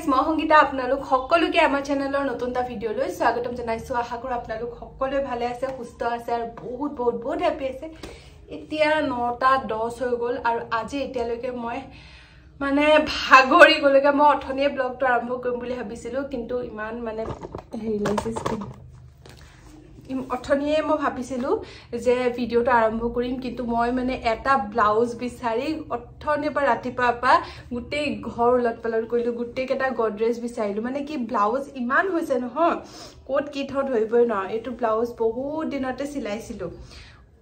guys মই সংগীতা আপোনালোক সকলোকে আমাৰ চেনেলৰ নতুন এটা ভিডিও লৈ স্বাগতম জনাইছো আশা কৰো আপোনালোক সকলোৱে ভালে আছে সুস্থ আছে আৰু বহুত হ্যাপি আছে এতিয়া 9:10 হৈ গল আৰু আজি এতিয়ালৈকে মই মানে ভাগৰি গলকে মই অথনিয়ে ব্লগটো আৰম্ভ কৰিম বুলি ভাবিছিলো কিন্তু ইমান মানে হেৰিলাইছিস অথনিয়ে মই ভাবিছিলো যে ভিডিওটো আৰম্ভ কৰিম কিন্তু মই মানে এটা ব্লাউজ বিচাৰি অথনিৰ পৰা ৰাতিপুৱা পা গুটেই ঘৰ উলটপালট কৰিলো গুটেই কেটা গডৰেজ বিচাৰিলো মানে কি ব্লাউজ ইমান হৈছে নহয় কোট কি থ ধৰিবই ন এটো ব্লাউজ বহুত দিনতে সিলাইছিলো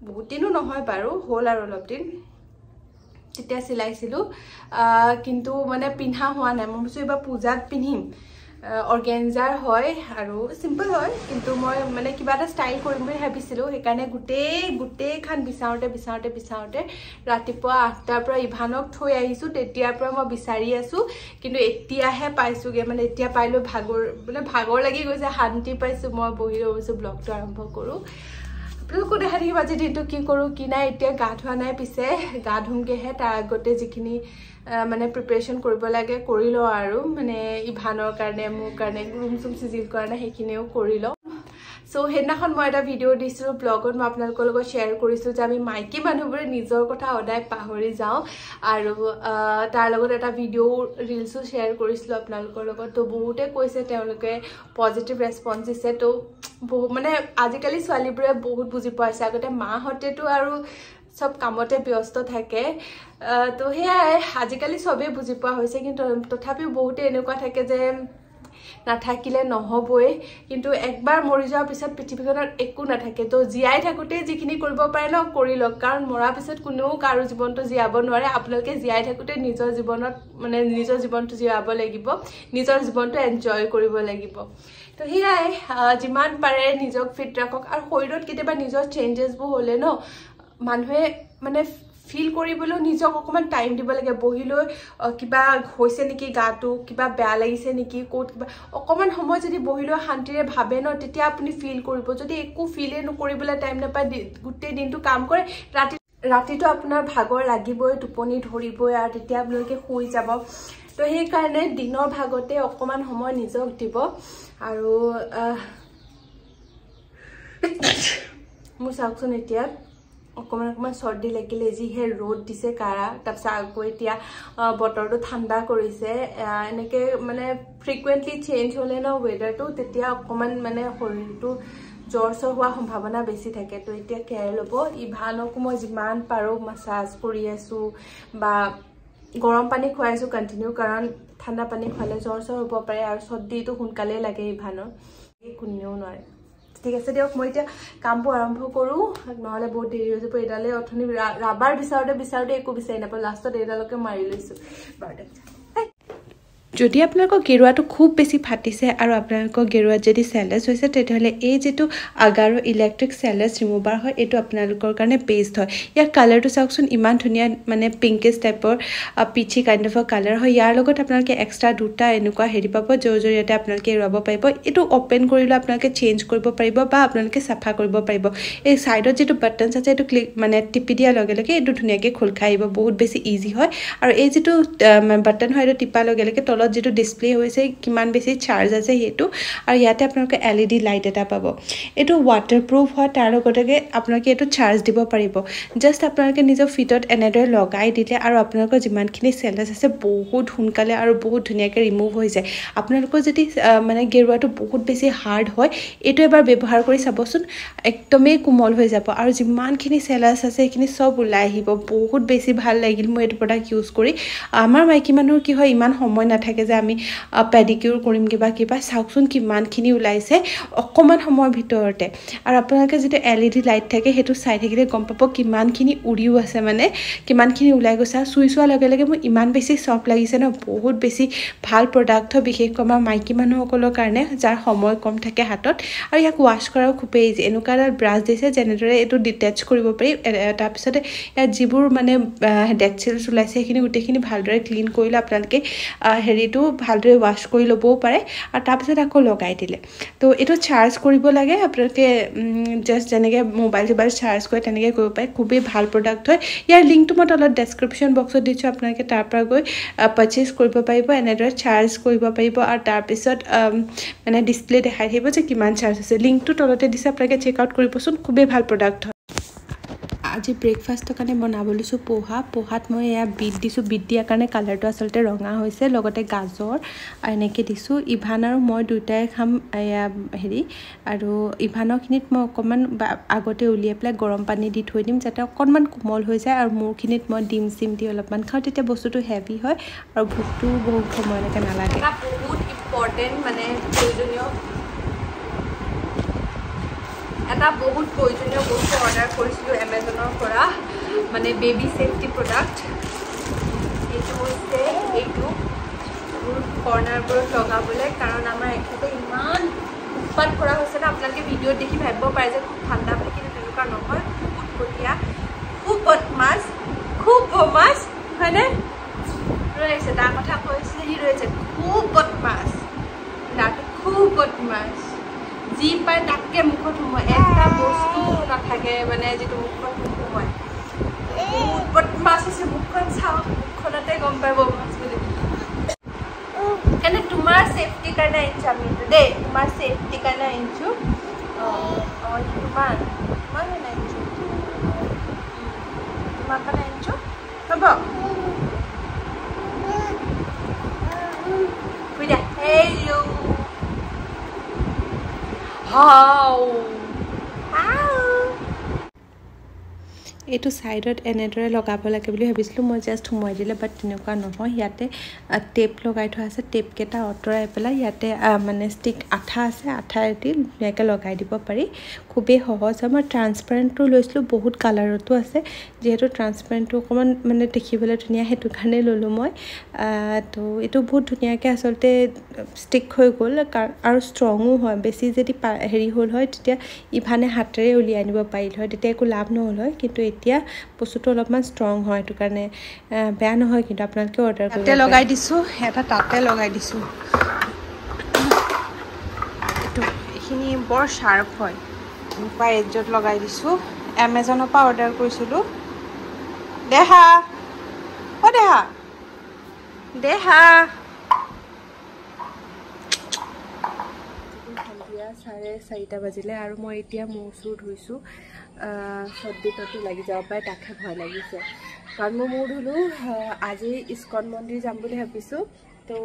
বহুত দিনো নহয় বাৰু হল আৰু অলপ দিন তেতিয়া সিলাইছিলো কিন্তু মানে পিন্ধা হোৱা নাই মই ভাবিছো এবা পূজাত পিন্ধিম অৰ্গানজাৰ হয় আৰু সিম্পল হয় কিন্তু মই মানে কিবা এটা স্টাইল কৰিম বুলি ভাবিছিলো হেকানে গুটেই খান বিচাওতে ৰাতিপুৱা 8টাৰ পৰা ইভানক থৈ আহিছো তেতিয়াৰ পৰা মই বিচাৰি আছো কিন্তু এতিয়াহে পাইছোগে মানে এতিয়া পাইলো ভাগৰ লাগি গৈছে শান্তি পাইছো মই বহি ৰৈছো ব্লগটো আৰম্ভ কৰো আপোনালোকক দেখা দেখি বাজি দিনটো কি কৰো কি নাই এতিয়া গা ধোৱা নাই পিছে গা ধুমগেহে তাৰ আগতে যিখিনি মানে প্ৰিপাৰেচন কৰিব লাগে কৰি ল আৰু মানে ইভানৰ কাৰণে মোৰ কাৰণে ৰুম সুম সিজিল কাৰণে হেকিনেও কৰি ল সো হেনাখন মই এটা ভিডিও দিছিলো ব্লগত মই আপোনালোকৰ লগত শেয়াৰ কৰিছো যে আমি মাইকি মানুহবোৰে নিজৰ কথা অদায় পাহৰি যাও আৰু তাৰ লগত এটা ভিডিও ৰিলসো শেয়াৰ কৰিছিলো আপোনালোকৰ লগত তো বহুতে কৈছে তেওঁলোকে পজিটিভ ৰেসপন্স দিছে তো মানে আজিকালি ছোৱালীবোৰে বহুত বুজি পাইছে আগতে মাহতেটো আৰু সব কামতে ব্যস্ত থাকে তো হেয়া আজিকালি সবে বুজি পোৱা হৈছে কিন্তু তথাপিও বহুতে এনেকুৱা থাকে যে নাথাকিলে নহবই কিন্তু একবাৰ মৰি যোৱাৰ পিছত পৃথিৱীখনত একো নাথাকে তো জিয়াই থাকোতে যিখিনি কৰিব পাৰে ন কৰি লওক কাৰণ মৰাৰ পিছত কোনেও কাৰো জীৱনটো জিয়াব নোৱাৰে আপোনালোকে জিয়াই থাকোতে নিজৰ জীৱনত মানে নিজৰ জীৱনটো জিয়াব লাগিব নিজৰ জীৱনটো এনজয় কৰিব লাগিব তো হেয়াই যিমান পাৰে নিজক ফিট ৰাখক আৰু শৰীৰত কেতিয়াবা নিজৰ চেঞ্জেছ বো হলে ন মানুহে মানে ফিল কৰিবলৈ নিজক অকমান টাইম দিব লাগে বহিলৈ কিবা হৈছে নেকি গাটো কিবা বেয়া লাগিছে নেকি কোট কিবা অকমান সময় যদি বহিলৈ শান্তিৰে ভাবে ন তেতিয়া আপুনি ফিল কৰিব যদি একো ফিলে নকৰিবলৈ টাইম নাপায় গুটেই দিনটো কাম কৰে ৰাতিটো আপোনাৰ ভাগৰ লাগিবই টোপনি ধৰিবই আৰু তেতিয়া আপোনালোকে শুই যাব তো সেই কাৰণে দিনৰ ভাগতে অকমান সময় নিজক দিব আৰু মোৰ চাওকচোন এতিয়া অকমান সৰ্দি লাগিলে যিহে ৰ'দ দিছে কাৰা তাৰপিছত আকৌ এতিয়া বতৰটো ঠাণ্ডা কৰিছে এনেকে মানে ফ্ৰিকুৱেন্টলি চেঞ্জ হলে ন ওয়েদাৰটো তেতিয়া অকমান মানে শৰীৰটো জ্বৰ হোৱা সম্ভাৱনা বেছি থাকে তো এতিয়া কেয়াৰ ল'ব ইভানকো মই যিমান পাৰো মাসাজ কৰি আছো বা গৰম পানী খুৱাইছো কন্টিনিউ কাৰণ ঠাণ্ডা পানী খুৱালে জ্বৰ হ'ব পাৰে আৰু সৰ্দিটো সোনকালে লাগে ইভানৰ কোনেও নোৱাৰে ঠিক আছে দিয়ক মই এতিয়া কামবোৰ আৰম্ভ কৰো নহলে বহুত দেৰি হৈ যাব এডালে অথনি ৰাবাৰ বিচাৰতে একো বিচাৰি নাপাওঁ লাষ্টত এডালকে মাৰি লৈছো বাৰটা যদি আপোনালোকৰ গেৰুৱাটো খুব বেছি ফাটিছে আৰু আপোনালোকৰ গেৰুৱাত যদি সেলেজ হৈছে তেতিয়াহলে এই যেটো আগাৰো ইলেক্ট্ৰিক সেলেজ ৰিমুভাৰ হয় এটো আপোনালোকৰ কাৰণে বেস্ট হয় ইয়াৰ কালাৰটো চাওকচোন ইমান ধুনিয়া মানে পিংকিশ টাইপৰ পিচি কাইন্ড অফ কালাৰ হয় ইয়াৰ লগত আপোনালোকে এক্সট্ৰা দুটা এনেকুৱা হেৰি পাব জৰিয়তে আপোনালোকে ৰব পাৰিব এটো ওপেন কৰিলে আপোনালোকে চেঞ্জ কৰিব পাৰিব বা আপোনালোকে সাফা কৰিব পাৰিব এই সাইডত যেটো বাটনছ আছে এটো ক্লিক মানে টিপি দিয়া লগে লগে এটো ধুনিয়াকে খোল খাইব বহুত বেছি ইজি হয় আৰু এই যেটো বাটন হয় এটো টিপা লগে লগে তলত যেটো ডিসপ্লে হৈছে কিমান বেছি চাৰ্জ আছে হেতু আৰু ইয়াতে আপোনালোকে এলইডি লাইট এটা পাব এটো ওয়াটাৰপ্ৰুফ হয় তাৰ লগতে আপোনালোকে এটো চাৰ্জ দিব পাৰিব জাস্ট আপোনালোকে নিজৰ ফিটত এনেদৰে লগাই দিলে আৰু আপোনালোকৰ যিমানখিনি সেলেজ আছে বহুত সোনকালে আৰু বহুত ধুনিয়াকে ৰিমুভ হৈ যায় আপোনালোকৰ যদি মানে গেৰুৱাটো বহুত বেছি হাৰ্ড হয় এটো এবাৰ ব্যৱহাৰ কৰি চাবচোন একদমেই কোমল হৈ যাব আৰু যিমানখিনি সেলেজ আছে সেইখিনি সব ওলাই আহিব বহুত বেছি ভাল লাগিল মই এটো প্ৰডাক্ট ইউজ কৰি আমাৰ মাইকি মানুহৰ কি হয় ইমান সময় নাথাকে যে আমি পেডিকিউৰ কৰিম কিবা চাওকচোন কিমানখিনি ওলাইছে অকমান সময়ৰ ভিতৰতে আৰু আপোনালোকে যেটো এলইডি লাইট থাকে হেতু চাই থাকিলে গম পাব কিমানখিনি উৰিও আছে মানে কিমানখিনি ওলাই গৈছে সুইচোৱা লগে লগে মোৰ ইমান বেছি সফট লাগিছে ন বহুত বেছি ভাল প্ৰডাক্ট বিশেষকৈ আমাৰ মাইকি মানুহসকলৰ কাৰণে যাৰ সময় কম থাকে হাতত আৰু ইয়াক ওয়াশ কৰাও খুবেই ইজি এনেকুৱা এটা ব্ৰাছ দিছে যেনেদৰে এটো ডিটেচ কৰিব পাৰি তাৰ পিছতে ইয়াত যিবোৰ মানে ডেড সেলছ ওলাইছে সেইখিনি গুটেখিনি ভালদৰে ক্লিন কৰিলে আপোনালোকে হেৰি হেৰিটো ভালদৰে ৱাশ কৰি ল'বও পাৰে আৰু তাৰপিছত আকৌ লগাই দিলে তো এইটো চাৰ্জ কৰিব লাগে আপোনালোকে জাষ্ট যেনেকৈ মোবাইল চাৰ্জ কৰে তেনেকৈ কৰিব পাৰে খুবেই ভাল প্ৰডাক্ট হয় ইয়াৰ লিংকটো মই তলত ডেছক্ৰিপশ্যন বক্সত দিছোঁ আপোনালোকে তাৰ পৰা গৈ পাৰচেজ কৰিব পাৰিব এনেদৰে চাৰ্জ কৰিব পাৰিব আৰু তাৰপিছত মানে ডিছপ্লে দেখাই থাকিব যে কিমান চাৰ্জ আছে লিংকটো তলতে দিছে আপোনালোকে চেক আউট কৰিবচোন খুবেই ভাল প্ৰডাক্ট হয় আজি ব্ৰেকফাষ্টৰ কাৰণে বনাব লৈছোঁ পোহাত মই এয়া বিট দিছোঁ বিট দিয়াৰ কাৰণে কালাৰটো আচলতে ৰঙা হৈছে লগতে গাজৰ এনেকৈ দিছোঁ ইভান আৰু মই দুয়োটাই খাম এয়া হেৰি আৰু ইভানৰখিনিত মই অকণমান আগতে উলিয়াই পেলাই গৰম পানী দি থৈ দিম যাতে অকণমান কোমল হৈ যায় আৰু মোৰখিনিত মই ডিম চিম দি অলপমান খাওঁ তেতিয়া বস্তুটো হেভি হয় আৰু ভোকটোও বহুত সময়লৈকে নালাগে বহুত ইম্পৰ্টেণ্ট মানে প্ৰয়োজনীয় এটা বহুত প্ৰয়োজনীয় বস্তু অৰ্ডাৰ কৰিছিলোঁ এমেজনৰ পৰা মানে বেবী ছেফটি প্ৰডাক্ট এইটো হৈছে এইটো কৰ্ণাৰবোৰত লগাবলৈ কাৰণ আমাৰ এখেতে ইমান উৎপাত কৰা হৈছে ন আপোনালোকে ভিডিঅ'ত দেখি ভাবিব পাৰে যে খুব ঠাণ্ডা বুলি কিন্তু তেনেকুৱা নহয় খুব উৎপতীয়া খুব বদমাছ হয়নে ৰৈছে তাৰ কথা কৈছিলে সি ৰৈছে খুব বদমাছ ল'ৰাটো খুব বদমাছ যি পায় তাকে মুখত সোমোৱাই এটা বস্তু নাথাকে মানে যিটো মুখত নোসোমায় বদমাছ আছে মুখখন চাওঁ মুখখনতে গম পাই বদমাছ বুলি কাৰণে তোমাৰ ছেফটিৰ কাৰণে আনিছোঁ আমি দেই তোমাৰ ছেফটিৰ কাৰণে আনিছোঁ তোমাৰ কাৰণে আনিছোঁ তোমাৰ কাৰণে আনিছোঁ হ'ব হেল্ল' এইটো ছাইডত এনেদৰে লগাব লাগে বুলি ভাবিছিলোঁ মই জাষ্ট সোমোৱাই দিলে বাট তেনেকুৱা নহয় ইয়াতে টেপ লগাই থোৱা আছে টেপকেইটা আঁতৰাই পেলাই ইয়াতে মানে ষ্টিক আঠা আছে আঠাইদি ধুনীয়াকৈ লগাই দিব পাৰি খুবেই সহজ হয় মই ট্ৰান্সপাৰেণ্টটো লৈছিলোঁ বহুত কালাৰতো আছে যিহেতু ট্ৰান্সপাৰেণ্টটো অকণমান মানে দেখিবলৈ ধুনীয়া সেইটো কাৰণে ল'লোঁ মই তো এইটো বহুত ধুনীয়াকৈ আচলতে ষ্টিক হৈ গ'ল আৰু ষ্ট্ৰঙো হয় বেছি যদি হেৰি হ'ল হয় তেতিয়া ইভানে হাতেৰে উলিয়াই আনিব পাৰিল হয় তেতিয়া একো লাভ নহ'ল হয় কিন্তু এতিয়া বস্তুটো অলপমান ষ্ট্ৰং হয় সেইটো কাৰণে বেয়া নহয় কিন্তু আপোনালোকে অৰ্ডাৰ কৰিব তাতে লগাই দিছোঁ এটা তাতে লগাই দিছোঁ এইটো এইখিনি বৰ শ্বাৰ্প হয় এনেকুৱা এডজত লগাই দিছোঁ এমেজনৰ পৰা অৰ্ডাৰ কৰিছিলোঁ দেহা সন্ধিয়া 4:30 বাজিলে আৰু মই এতিয়া মূৰ চুৰ ধুইছোঁ চৰ্দি তৰ্দি লাগি যাব পাৰে তাকে ভয় লাগিছে কাৰণ মই মূৰ ধুলোঁ আজি ইস্কন মন্দিৰ যাম বুলি ভাবিছোঁ তো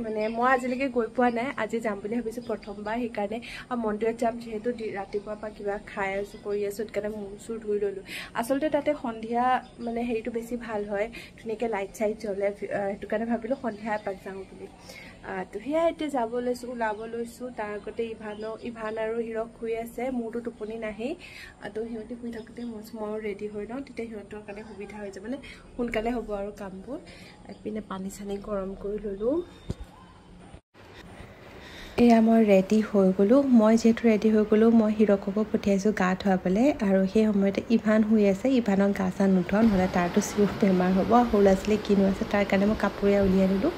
মানে মই আজিলৈকে গৈ পোৱা নাই আজি যাম বুলি ভাবিছোঁ প্ৰথমবাৰ সেইকাৰণে মন্দিৰত যাম যিহেতু ৰাতিপুৱাৰ পৰা কিবা খাই আছোঁ কৰি আছোঁ সেইকাৰণে মূৰ চুৰ ধুই ল'লোঁ আচলতে তাতে সন্ধিয়া মানে হেৰিটো বেছি ভাল হয় ধুনীয়াকৈ লাইট চাইট জ্বলে সেইটো কাৰণে ভাবিলোঁ সন্ধিয়া এপাক যাওঁ বুলি তো সেয়া এতিয়া যাব লৈছোঁ ওলাব লৈছোঁ তাৰ আগতে ইভান আৰু হিৰক শুই আছে মোৰতো টোপনি নাহেই তো সিহঁতে শুই থাকোঁতে ময়ো ৰেডি হৈ লওঁ তেতিয়া সিহঁতৰ কাৰণে সুবিধা হৈ যাব মানে সোনকালে হ'ব আৰু কামবোৰ এপিনে পানী চানী গৰম কৰি ল'লোঁ এয়া মই ৰেডি হৈ গ'লোঁ মই যিহেতু ৰেডি হৈ গ'লোঁ মই হিৰককো পঠিয়াইছোঁ গা ধুৱাবলৈ আৰু সেই সময়তে ইভান শুই আছে ইভানক গা চা নুধুৱাওঁ নহ'লে তাৰতো চিঞৰ বেমাৰ হ'ব সৰু ল'ৰা ছোৱালী কিনো আছে তাৰ কাৰণে মই কাপোৰে উলিয়াই দিলোঁ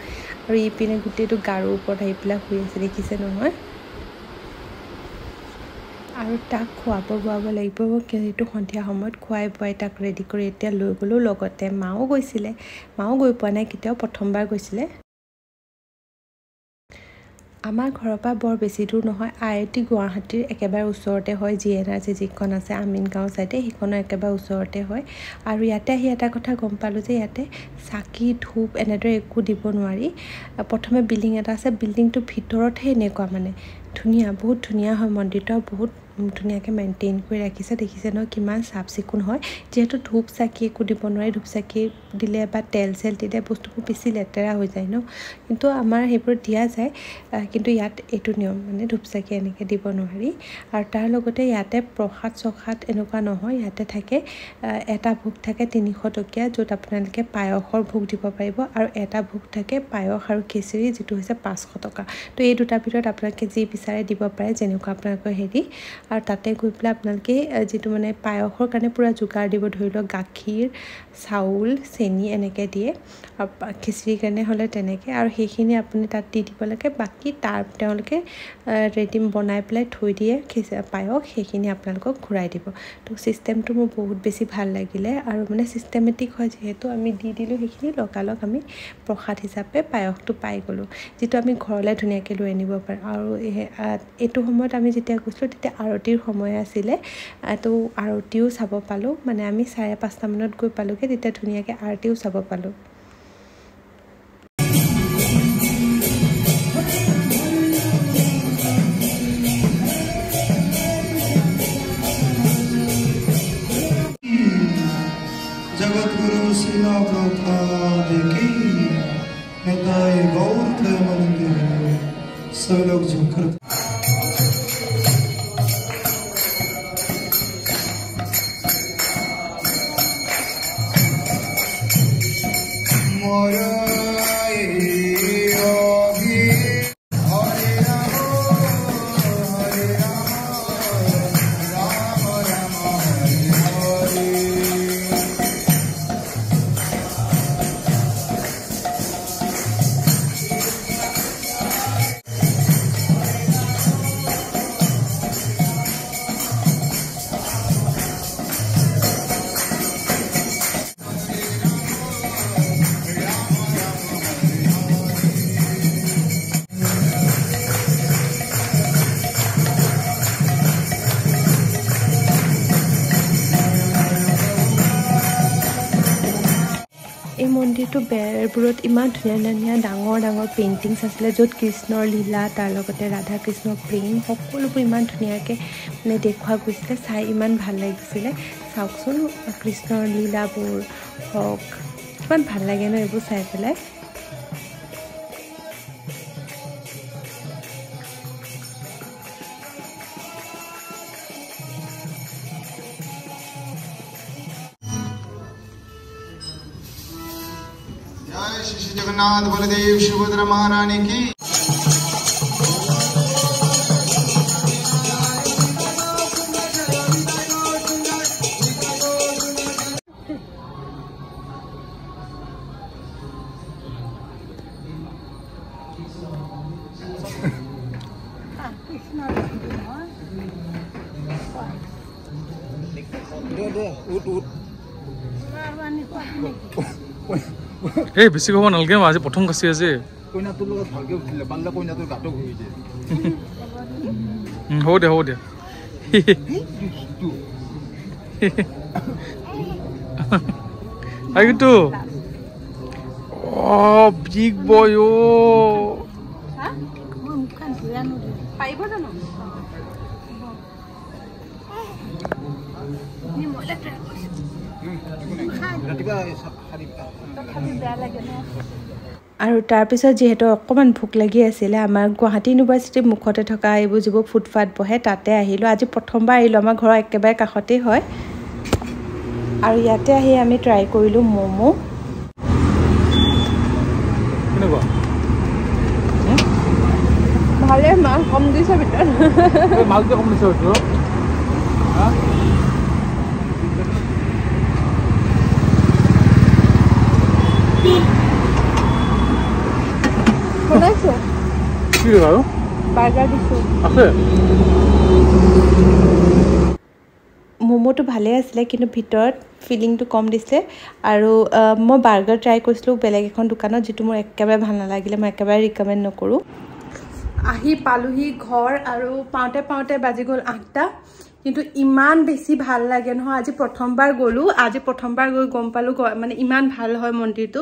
আৰু ইপিনে গোটেইটো গাৰুৰ ওপৰত আহি পেলাই শুই আছে দেখিছে নহয় আৰু তাক খোৱাব বোৱাব লাগিব সেইটো সন্ধিয়া সময়ত খুৱাই বোৱাই তাক ৰেডি কৰি এতিয়া লৈ গ'লোঁ লগতে মাও গৈছিলে মাও গৈ পোৱা নাই কেতিয়াও প্ৰথমবাৰ গৈছিলে আমাৰ ঘৰৰ পৰা বৰ বেছি দূৰ নহয় IIT গুৱাহাটীৰ একেবাৰে ওচৰতে হয় GNRC যিখন আছে আমিনগাঁও চাইডে সেইখনৰ একেবাৰে ওচৰতে হয় আৰু ইয়াতে আহি এটা কথা গম পালোঁ যে ইয়াতে চাকি ধূপ এনেদৰে একো দিব নোৱাৰি প্ৰথমে বিল্ডিং এটা আছে বিল্ডিংটোৰ ভিতৰতহে এনেকুৱা মানে ধুনীয়া বহুত ধুনীয়া হয় মন্দিৰটো বহুত ধুনীয়াকৈ মেইনটেইন কৰি ৰাখিছে দেখিছে ন কিমান চাফ চিকুণ হয় যিহেতু ধূপ চাকি একো দিব নোৱাৰি ধূপ চাকি দিলে বা তেল চেল দিলে বস্তুবোৰ বেছি লেতেৰা হৈ যায় ন কিন্তু আমাৰ সেইবোৰ দিয়া যায় কিন্তু ইয়াত এইটো নিয়ম মানে ধূপ চাকি এনেকৈ দিব নোৱাৰি আৰু তাৰ লগতে ইয়াতে প্ৰসাদ চসাদ এনেকুৱা নহয় ইয়াতে থাকে এটা ভোগ থাকে 300 টকীয়া য'ত আপোনালোকে পায়সৰ ভোগ দিব পাৰিব আৰু এটা ভোগ থাকে পায়স আৰু খিচিৰি যিটো হৈছে 500 টকা তো এই দুটাৰ ভিতৰত আপোনালোকে যি বিচাৰে দিব পাৰে যেনেকুৱা আপোনালোকৰ হেৰি আৰু তাতে গৈ পেলাই আপোনালোকে যিটো মানে পায়সৰ কাৰণে পুৰা যোগাৰ দিব ধৰি লওক গাখীৰ চাউল চেনি এনেকৈ দিয়ে আৰু খিচিৰিৰ কাৰণে হ'লে তেনেকৈ আৰু সেইখিনি আপুনি তাত দি দিব লাগে বাকী তেওঁলোকে ৰেডি বনাই পেলাই থৈ দিয়ে পায়স সেইখিনি আপোনালোকক ঘূৰাই দিব তো চিষ্টেমটো মোৰ বহুত বেছি ভাল লাগিলে আৰু মানে চিষ্টেমেটিক হয় যিহেতু আমি দি দিলোঁ সেইখিনি লগালগ আমি প্ৰসাদ হিচাপে পায়সটো পাই গ'লোঁ যিটো আমি ঘৰলৈ ধুনীয়াকৈ লৈ আনিব পাৰোঁ আৰু এইটো সময়ত আমি যেতিয়া গৈছিলোঁ তেতিয়া আৰতিৰ সময় আছিলে তো আৰতিও চাব পালোঁ মানে আমি 5:30 মানত গৈ পালোঁগৈ তেতিয়া ধুনীয়াকৈ আৰতিও চাব পালোঁ जगतगुरु श्रीला प्रभुपाद की हृदय गौर प्रेमानंद सब लोग झुककर এই মন্দিৰটো বেৰবোৰত ইমান ধুনীয়া ধুনীয়া ডাঙৰ ডাঙৰ পেইণ্টিংছ আছিলে য'ত কৃষ্ণৰ লীলা তাৰ লগতে ৰাধা কৃষ্ণৰ প্ৰেম সকলোবোৰ ইমান ধুনীয়াকৈ মানে দেখুওৱা গৈছিলে চাই ইমান ভাল লাগিছিলে চাওকচোন কৃষ্ণৰ লীলাবোৰ হওক কিমান ভাল লাগে ন এইবোৰ চাই পেলাই जय श्री जगन्नाथ बलदेव सुभद्रा महारानी की এই বেছি ক'ব নালাগে আজি প্ৰথম কাছি আছে কইনাটোৰ লগত ভালকে উঠিলে পাল্লা কইনাটোৰ গাটো ঘূৰি যায় হ'ব দে কিন্তু বিগ বয় পাৰিব জানো আৰু তাৰপিছত যিহেতু অকণমান ভোক লাগি আছিলে আমাৰ গুৱাহাটী ইউনিভাৰ্চিটিৰ মুখতে থকা এইবোৰ যিবোৰ ফুটপাথ বহে তাতে আহিলোঁ আজি প্ৰথমবাৰ আহিলোঁ আমাৰ ঘৰৰ একেবাৰে কাষতেই হয় আৰু ইয়াতে আহি আমি ট্ৰাই কৰিলোঁ ম'ম' ভালে মাল কম দিছে ভিতৰত মালটো কম দিছে বনাইছে কি বাৰু বাৰ্গাৰ দিছোঁ আছে ম'ম'টো ভালেই আছিলে কিন্তু ভিতৰত ফিলিংটো কম দিছে আৰু মই বাৰ্গাৰ ট্ৰাই কৰিছিলোঁ বেলেগ এখন দোকানত যিটো মোৰ একেবাৰে ভাল নালাগিলে মই একেবাৰে ৰিকমেণ্ড নকৰোঁ আহি পালোহি ঘৰ আৰু পাওঁতে পাওঁতে বাজি গ'ল 8টা কিন্তু ইমান বেছি ভাল লাগে নহয় আজি প্ৰথমবাৰ গ'লোঁ আজি প্ৰথমবাৰ গৈ গম পালোঁ মানে ইমান ভাল হয় মন্দিৰটো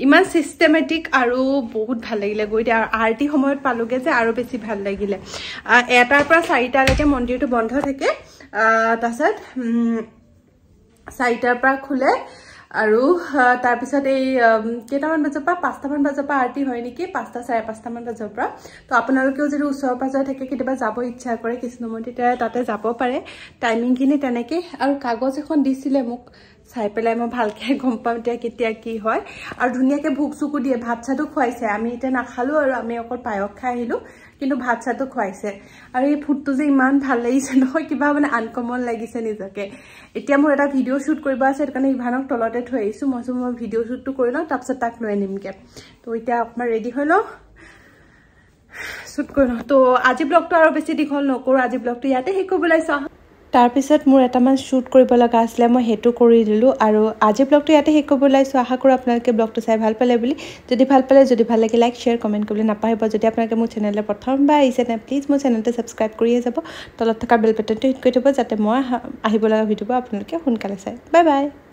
ইমান চিষ্টেমেটিক আৰু বহুত ভাল লাগিলে গৈ দিয়া আৰু আৰতি সময়ত পালোগে যে আৰু বেছি ভাল লাগিলে 1টাৰ পৰা 4টালৈকে মন্দিৰটো বন্ধ থাকে তাৰপিছত 4টাৰ পৰা খোলে আৰু তাৰ পিছত এই কেইটামান বজাৰ পৰা 5টামান বজাৰ পৰা আৰতি হয় নেকি 5টা 5:30মান বজাৰ পৰা তো আপোনালোকেও যদি ওচৰ পাজৰ থাকে কেতিয়াবা যাব ইচ্ছা কৰে কৃষ্ণ মন্দিৰ তাতে যাব পাৰে টাইমিংখিনি তেনেকৈ আৰু কাগজ এখন দিছিলে মোক চাই পেলাই মই ভালকে গম পাম এতিয়া কেতিয়া কি হয় আৰু ধুনীয়াকে ভোক চুকু দিয়ে ভাত চাটো খুৱাইছে আমি এতিয়া নাখালো আৰু আমি অকল পায়স খাই আহিলো কিন্তু ভাত চাটো খুৱাইছে আৰু এই ফুডটো যে ইমান ভাল লাগিছে নহয় কিবা মানে আনকমন লাগিছে নিজকে এতিয়া মোৰ এটা ভিডিও শুট কৰিব আছে কাৰণ ইভানক তলতে থৈ আহিছো মই ভিডিও শুটটো কৰি লওঁ তাৰপিছত তাক লৈ আনিমগে তো এতিয়া আপোনাৰ ৰেডি হৈ লওঁ শুট কৰি লওঁ তো আজি ব্লগটো আৰু বেছি দীঘল নকৰো আজি ব্লগটো ইয়াতে শেষ কৰিবলৈ চাওঁ তাৰপিছত মোৰ এটামান শ্বুট কৰিব লগা আছিলে মই সেইটো কৰি দিলোঁ আৰু আজি ব্লগটো ইয়াতে শেষ কৰিব ওলাইছোঁ আশা কৰোঁ আপোনালোকে ব্লগটো চাই ভাল পালে বুলি যদি ভাল লাগে লাইক শ্বেয়াৰ কমেণ্ট কৰিবলৈ নাপাহৰিব যদি আপোনালোকে মোৰ চেনেললৈ প্ৰথমবাৰ আহিছে তেনে প্লিজ মোৰ চেনেলটো ছাবস্ক্ৰাইব কৰিয়ে যাব তলত থকা বেল বাটনটো হিট কৰি দিব যাতে মই আহিব লগা ভিডিঅ'বোৰ আপোনালোকে সোনকালে চাই বাই বাই